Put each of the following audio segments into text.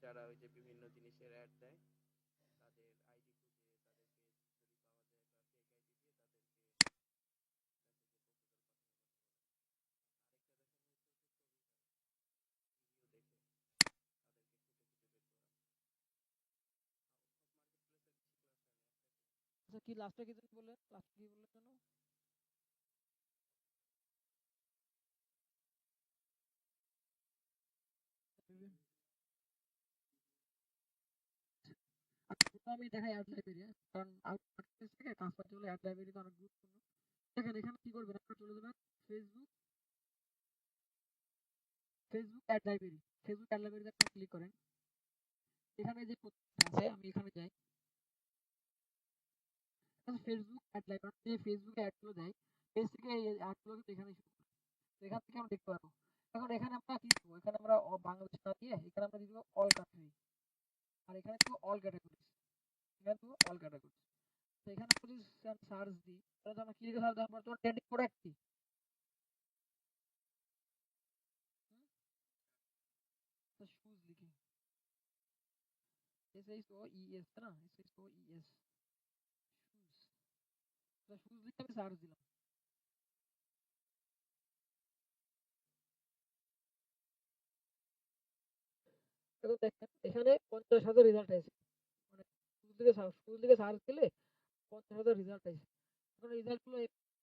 যারা ওই যে বিভিন্ন জিনিসের অ্যাড দেয় তাদের আইডি খুঁজে আচ্ছা, কি লাস্টে কি তুমি বললেন? লাস্টে কি বললেন যেন? বিভিন্ন- আচ্ছা, যেটা আমি দেখাই অ্যাড লাইব্রেরি, কারণ আউটপুট থেকে ট্রান্সফার চলে অ্যাড লাইব্রেরি তো অনেক গুরুত্বপূর্ণ। দেখেন এখানে কি করবেন, আপনারা চলে যাবেন Facebook Facebook ad library. Facebook ad লাইব্রেরিতে আপনারা ক্লিক করেন। এখানে যে প্রত্যেকটা আছে আমি এখানে যাই। ফেসবুক অ্যাড লাইব্রেরি যে ফেসবুকে অ্যাডগুলো দেয়, পেজ থেকে এই অ্যাডগুলো কিন্তু এখানেই শুরু করে। তো এখান থেকে আমরা দেখতে পারবো। এখন এখানে আমরা কি দেবো? এখানে আমরা বাংলাদেশ না দিয়ে এখানে আমরা দিয়ে দেবো অল কান্ট্রি। আর এখানে দেবো অল ক্যাটাগরিজ। এখানে দেবো অল ক্যাটাগরিজ। তো এখানে যদি সার্চ দিই, তাহলে তো আমরা কি লিখে সার্চ দেওয়ার পর তোমার ট্রেন্ডিং প্রোডাক্ট কি? তো শুজ লিখি, SHOES, তাই না? SHOES, shoes. তো শুজ লিখে আমি সার্চ দিলাম। এখন দেখেন এখানে 50,000 রেজাল্ট আছে। মানে শুজ লিখে সার্চ দিলে 50,000 রেজাল্ট আছে। এখন রেজাল্ট গুলো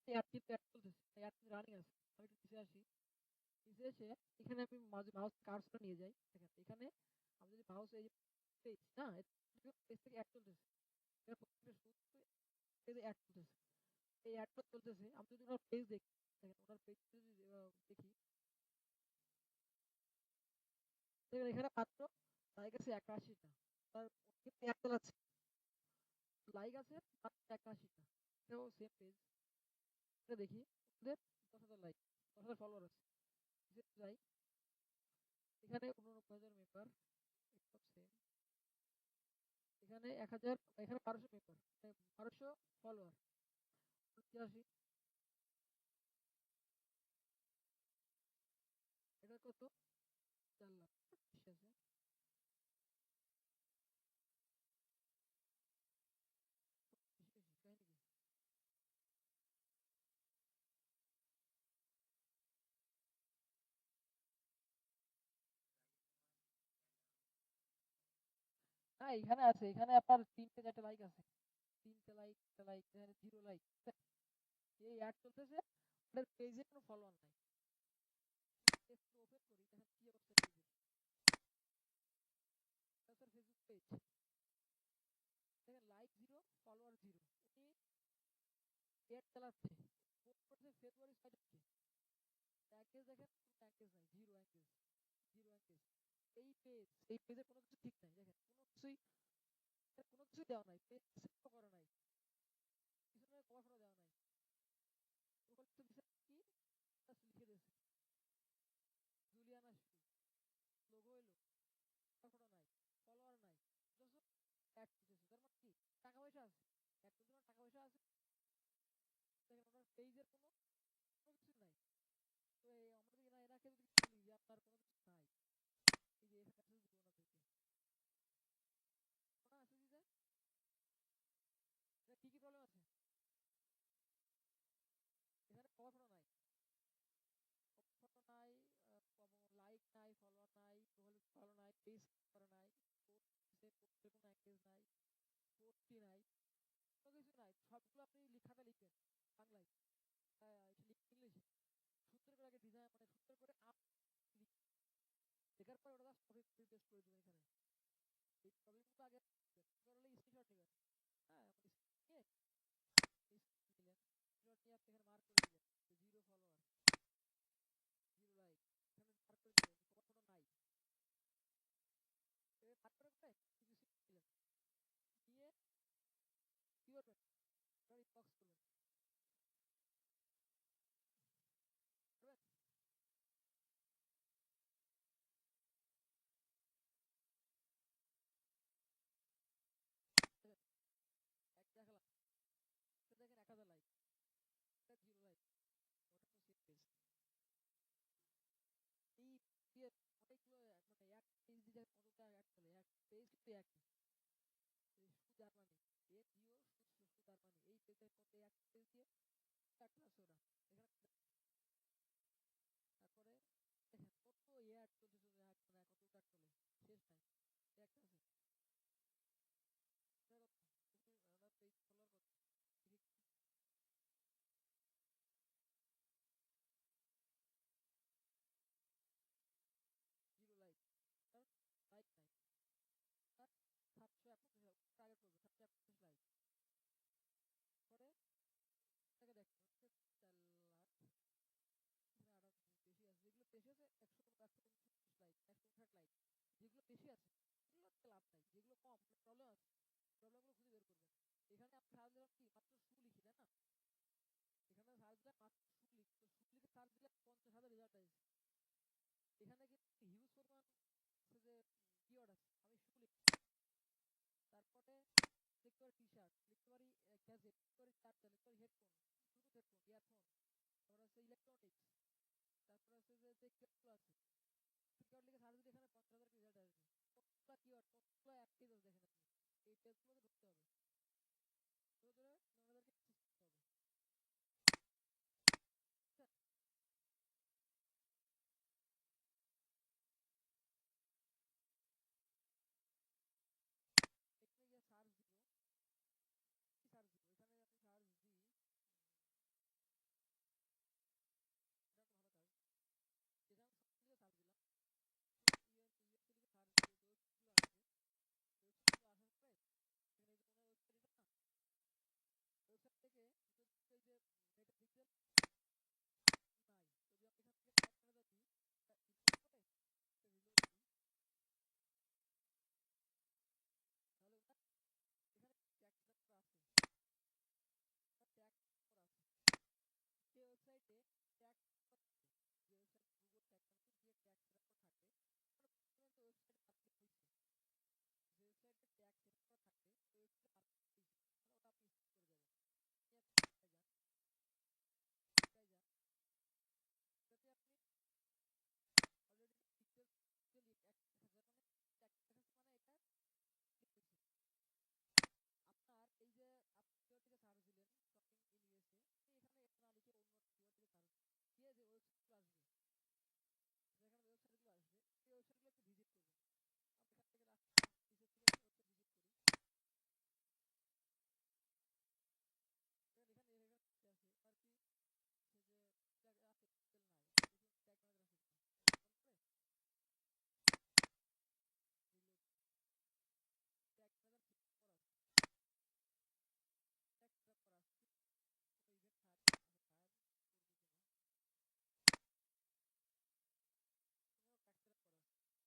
অ্যাড কিন্তু অ্যাড চলতেছে, অ্যাড কিন্তু রানিং আছে। আমি একটু নিচে আসি। নিচে এসে এখানে আমি মাউস কার্সরটা নিয়ে যাই। দেখেন এখানে আমি যদি মাউস এই পেজ না, পেজ থেকে অ্যাড চলতেছে। এটা প্রত্যেকটা পেজে অ্যাড চলতেছে। এই অ্যাডটা চলতেছে। আমি যদি ওনার পেজ দেখি, দেখেন ওনার পেজ যদি দেখি, দেখেন এখানে মাত্র লাইক আছে 81টা। তার কিন্তু অ্যাড চালাচ্ছে, লাইক আছে মাত্র 81টা। এটাও সেম পেজ। এটা দেখি ওদের 10,000 লাইক, 10,000 ফলোয়ার আছে। নিচে যাই, এখানে 89,000 মেম্বার, একদম সেম। এখানে 1,000, এখানে 1200 মেম্বার, 1200 ফলোয়ার। নিচে আসি, এটা কত? 4 লাখ বেশি আছে। বেশি বেশি কাহিনী কি? না এখানে আছে, এখানে আপনার 3টে 4টে লাইক আছে। 3টে লাইক, একটা লাইক, এখানে 0 লাইক। এই অ্যাড চলতেছে, ওদের পেজে কোনো ফলোয়ার নাই। পেজ ওপেন করি, দেখেন কি অবস্থা পেজের। এটা স্যার ফেসবুক পেজ। দেখেন লাইক 0, ফলোয়ার 0। উনি অ্যাড চালাচ্ছে। পোস্ট করছে ফেব্রুয়ারি 6 তারিখে। এঙ্গেজ দেখেন, কোনো এঙ্গেজ নাই, 0 এঙ্গেজ, 0 এঙ্গেজ। এই পেজে কোনো কিছু ঠিক নাই। দেখেন কোনো কিছুই দেওয়া নাই, পেজ সেভ করা নাই, পিছনে কভার ফটো দেওয়া নাই। প্রোফাইল পিকচার দিছে কি? জাস্ট লিখে দিয়েছে জুলিয়ানা শু, লোগো এলো, কভার ফটো নাই, ফলোয়ার নাই, জাস্ট অ্যাড করতেছে। তার মানে কি? টাকা পয়সা আছে, অ্যাড করতে মানে টাকা পয়সা আছে। দেখেন ওনার পেজের কোনো কিছু নাই। তো আমরা যদি এনাকে যদি বলি যে আপনার কোনো কিছু নাই, এই যে এখানে মেসেজ দিব ওনাদেরকে, ওনা মেসেজ দিতে কি কি প্রবলেম আছে? এখানে কভার ফটো নাই, ফটো নাই, লাইক নাই, ফলোয়ার নাই, প্রোফাইল ভালো নাই, পেজ করা নাই, পোস্টের কোনো এঙ্গেজ নাই, পোস্টই নাই, কোনো কিছু নাই। সবগুলো আপনি লেখাটা লিখবেন বাংলায়, এটা লিখবেন ইংলিশে। সুন্দর করে আগে ডিজাইন, মানে সুন্দর করে লেখার পর ওটা জাস্ট কপি পেস্ট করে দেবেন এখানে। এই প্রবলেমগুলো আগে করলে স্ক্রিনশট নেবেন। হ্যাঁ, নিয়ে নিলেন, স্ক্রিনশট নিয়ে আপনি এখানে মার্ক করে দিলেন 0 ফলোয়ার, 0 লাইক, এখানে মার্ক করে দিলেন কোনো কোনো নাই। মার্ক করে কিছু দিলেন, নিয়ে কি করবেন? ইনবক্স করবেন। করবেন? দেখেন, এক দেখালাম, দেখেন 1,000 লাইক, 0 লাইক, ওটা তো সেম পেজ। এই দিয়ে অনেকগুলো মানে এক পেজ দিয়ে কতটা চলে, এক পেজ কিন্তু একই। সু জার্মানি, NGO সু জার্মানি, এই পেজের মধ্যে এক পেজ দিয়ে চারটা আছে ওরা এখানে। তারপরে দেখেন কত অ্যাড চলছে চলছে, মানে কত কাজ চলে, শেষ নাই। একটা আছে ওটা কত, ওনার পেজ ফলোয়ার কত, দেখি 0 লাইক, কারণ লাইক নাই। আর 731, টার্গেট করবে 731 লাইক। পরে তাকে দেখেন হচ্ছে 4 লাখ, এখানে আরো বেশি আছে, যেগুলো বেশি আছে 129 লাইক, 159 লাইক, যেগুলো বেশি আছে সেগুলো লাভ নাই, যেগুলো কম প্রবলেম আছে প্রবলেমগুলো খুঁজে বের করবেন। এখানে আপনি সার্চ দিলাম কি মাত্র সু লিখি, তাই না? এখানে সার্চ দিলাম মাত্র সু লিখ, তো সু লিখে সার্চ দিলে 50,000 রেজাল্ট আসছে। এখানে কিন্তু হিউজ পরিমাণ আছে যে কিওয়ার্ড আছে, আমি সু লিখি। তারপরে লিখতে পারি টি শার্ট, লিখতে পারি গ্যাজেট, লিখতে পারি চার্জার, লিখতে পারি হেডফোন, ব্লুটুথ হেডফোন, ইয়ারফোন, তারপরে আছে ইলেকট্রনিক্স, তারপরে আছে যে যে কিওয়ার্ডগুলো আছে কিওয়ার্ড লিখে সার্চ দিলে এখানে 50,000 রেজাল্ট আসবে। কতগুলো কিওয়ার্ড, কতগুলো এক পেজ আছে দেখেন আপনি। এই পেজগুলোতে ঢুকতে হবে, ধরে ধরে ওনাদেরকে অ্যাক্সেস করতে হবে। আচ্ছা, এখানে গিয়ে সার্চ দিব, কি সার্চ দিব, এখানে আমি সার্চ দিই, এটা একটা ভালো কাজ, যেটা আমি সব দিকে সার্চ দিলাম, ইউএসএ লিখে সার্চ দিয়ে যে ওয়েবসাইটগুলো আসবে, ওয়েবসাইটগুলো আসার পরে এখানে এই যে ওনার ওয়েবসাইট এটা না, ওয়েবসাইট থেকে যদি এই যে মেটা পিক্সেল নাই, যদি আমি এখান থেকে ট্যাগ ম্যানেজার দিই, ইনস্টল করে রিলোড দিই, তাহলে ওনার এখানে ট্যাগ সেটআপ করা আছে, ট্যাগ করা আছে। যে ওয়েবসাইটে ট্যাগ থাকে, যে ওয়েবসাইট গুগল ট্যাগ ম্যানেজার দিয়ে ট্যাগ সেটআপ করা থাকে, মানে প্রথমে যে ওয়েবসাইটে পাবলিক হয়েছে, যে ওয়েবসাইটে ট্যাগ সেটআপ করা থাকে ওই ওয়েবসাইটে পাবলিক হয়েছে, তাহলে ওটা আপনি স্কিপ করে যাবেন। যান, যান, যাতে আপনি অলরেডি পিক্সেল এক হাজার মানে ট্যাগ দেখাচ্ছে, মানে এটা ক্লিক হয়েছে। আপনার এই যে আপনি কিওয়ার্ড থেকে সার্চ দিলেন শপিং ইন ইউএসএ, আপনি এখানে এটা না লিখে অন্য কিওয়ার্ড থেকে সার্চ দিয়ে যে ওয়েবসাইটগুলো আসবে, যেখানে ওয়েবসাইটগুলো আসবে এই ওয়েবসাইটগুলো একটু ভিজিট করবেন। আমরা এখান থেকে লাস্ট নিচের থেকে ওয়েবসাইট ভিজিট করি, এখানে এখানে আছে আর কি, সে যে আছে পিক্সেল নাই, দেখুন ট্যাগ ম্যানেজার আছে কিনা, তারপরে রিলোড, ট্যাগ ম্যানেজার করা আছে, ট্যাগ সেটআপ করা আছে, কোনো ইভেন্ট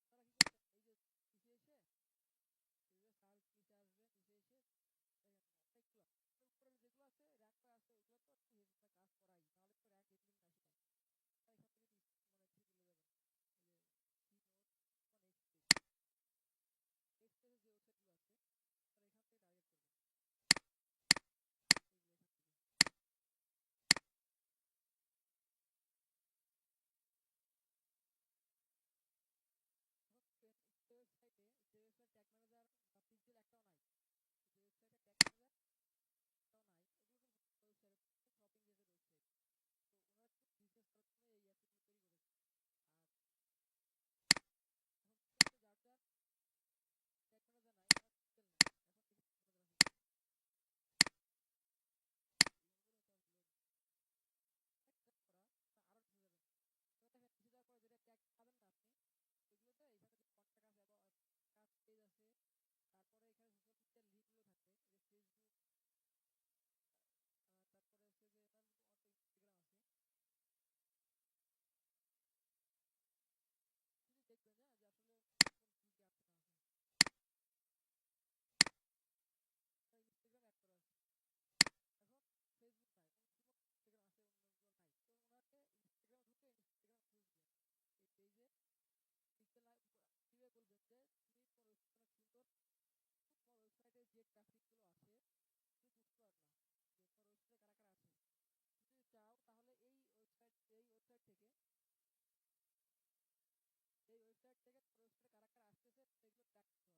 ফায়ার আছে, ফায়ার করবে কিনা, কোনো ট্যাগ সেটআপ করা আছে। তারা কি করছে, এই যে নিচে এসে এই যে সার্চ নিচে আসবে, নিচে এসে দেখেন অনেকগুলো উপরে যেগুলো আছে র্যাঙ্ক করা আছে ওগুলো তো একটু হেসে কাজ করাই, নাহলে তো র্যাঙ্ক এমনি আসে নাই। এখান থেকে মানে ঠিক চলে যাবেন, এই যে সি নোট বা নেক্সট পেজ, নেক্সট পেজে যে ওয়েবসাইটগুলো আছে তারা এখান থেকে টার্গেট করবেন, এগুলো এখান থেকে। ওয়েবসাইটে যে ওয়েবসাইট ট্যাগ ম্যানেজার বা পিক্সেল একটাও নাই, যে ওয়েবসাইটে ট্যাগ ম্যানেজার একটাও নাই, ওগুলো কিন্তু ওয়েবসাইট শপিং রিলেটেড ওয়েবসাইট, তো ওনারা কিন্তু বিজনেস করার জন্য এই অ্যাপগুলো তৈরি করেছে। আর এখন যার যার ট্যাগ ম্যানেজার নাই, আমার পিক্সেল নাই, এখন দেখি ট্যাগ ম্যানেজার আছে কিনা, এইগুলো এটা লোড ট্যাগ করা, আরো নিচে যাবেন, তো দেখেন নিচে যাওয়ার পরে যেটা ট্যাগ পাবেন না আপনি, এগুলোতে এখানে যে কন্টাক্ট আছে, কাজ পেজ আছে, তারপরে এখানে সোশ্যাল মিডিয়ার লিঙ্কগুলো থাকে, এই যে ফেসবুক, তারপরে হচ্ছে যে ওনার অটো ইনস্টাগ্রাম আছে, শুধু দেখবেন যে আসলে কোন কি কি আছে না আছে, ইনস্টাগ্রাম অ্যাড করা আছে। এখন ফেসবুক নাই, অন্য ইনস্টাগ্রাম আছে, অন্যগুলো নাই, তো ওনাকে ইনস্টাগ্রামে ঢুকে ইনস্টাগ্রাম মেসেজ দিবেন, এই পেজে পিক্সেল দিবে, বলবেন যে তুমি তোমার ওয়েবসাইট অনেক সুন্দর, তোমার ওয়েবসাইটে যে ট্রাফিক গুলো আসে তুমি বুঝতে পারো না যে তোমার ওয়েবসাইটে কারা কারা আছে, তুমি যদি চাও তাহলে এই ওয়েবসাইট থেকে তোমার ওয়েবসাইটে কারা কারা আসতেছে এগুলো ট্র্যাক করতে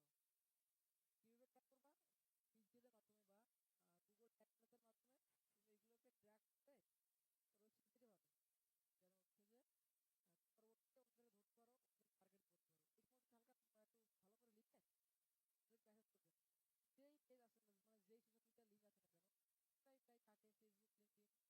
থাকে ফেসবুক লিঙ্কডইন